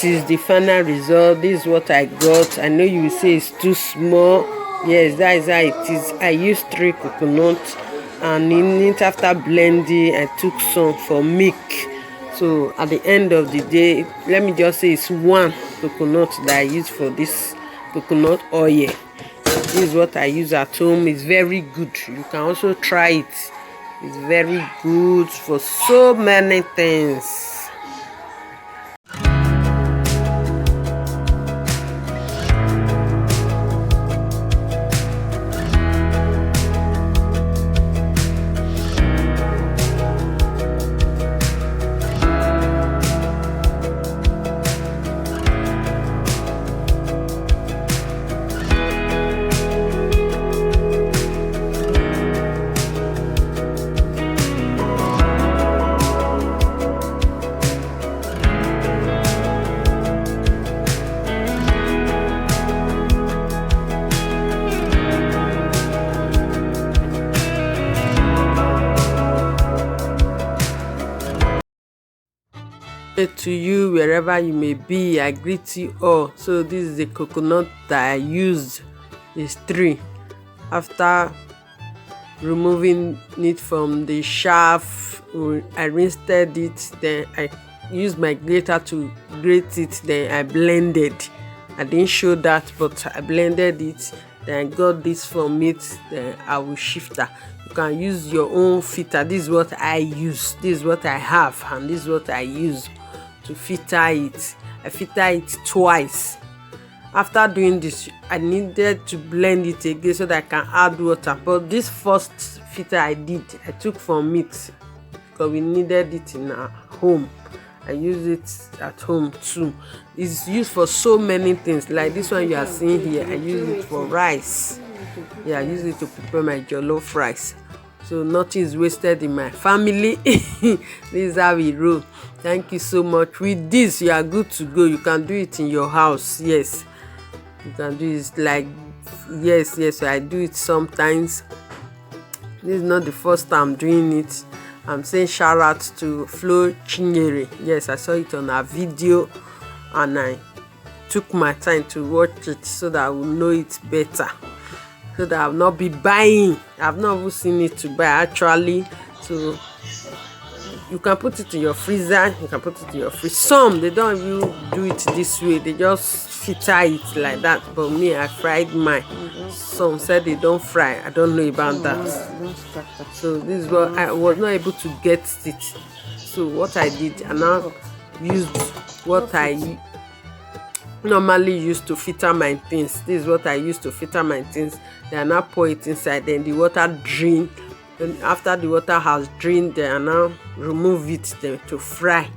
this is the final result. This is what I got. I know you will say it's too small. Yes, that is how it is. I used 3 coconuts, and in it, after blending, I took some for milk. So at the end of the day, let me just say it's 1 coconut that I use for this coconut oil. This is what I use at home. It's very good. You can also try it. It's very good for so many things. To you wherever you may be, I greet you all. So this is the coconut that I used. It's 3. After removing it from the shaft, I rinsed it, then I used my grater to grate it, then I blended. I didn't show that, but I blended it, then I got this from it, then I will shift that. You can use your own filter. This is what I use, this is what I have, and this is what I use to filter it. I filter it twice. After doing this, I needed to blend it again so that I can add water. But this first filter I took from it because we needed it in our home. I use it at home too. It's used for so many things. Like this one you are seeing here, I use it for rice. Yeah, I use it to prepare my jollof rice. So nothing is wasted in my family. This is how we roll. Thank you so much. With this, you are good to go. You can do it in your house. Yes, you can do it. Like yes, I do it sometimes. This is not the first time I'm doing it. I'm saying shout out to Flo Chinyere. Yes, I saw it on a video and I took my time to watch it so that I will know it better, so that I'll not be buying. I've not even seen it to buy actually. So you can put it in your freezer, you can put it in your fridge. Some they don't even do it this way, they just filter it like that. But me, I fried mine. Some said they don't fry. I don't know about that. So this is what I was not able to get it. So what I did, I now used what I normally use to filter my things. This is what I use to filter my things. Then I now pour it inside, then the water drain. And after the water has drained, then I now remove it then to fry.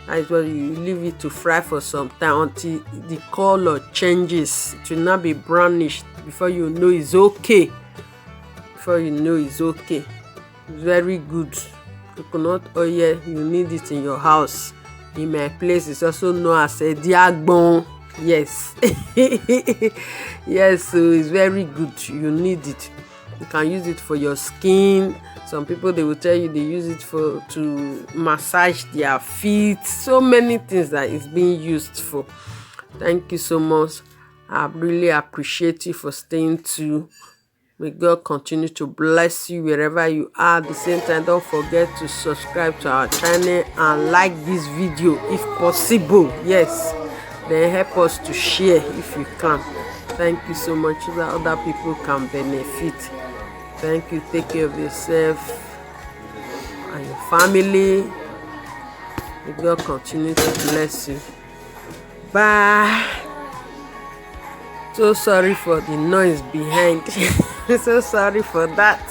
That is what you leave it to fry for some time until the color changes. It will not be brownish. Before you know it's okay. Before you know it's okay. It's very good. Coconut oil, you need it in your house. In my place, it's also known as a diagbon. Yes. Yes, so it's very good. You need it. You can use it for your skin. Some people, they will tell you they use it to massage their feet. So many things that it's being used for. Thank you so much. I really appreciate you for staying tuned. May God continue to bless you wherever you are. At the same time, don't forget to subscribe to our channel and like this video if possible. Yes, then help us to share if you can. Thank you so much so that other people can benefit. Thank you. Take care of yourself and your family. May God continue to bless you. Bye. So sorry for the noise behind. So sorry for that.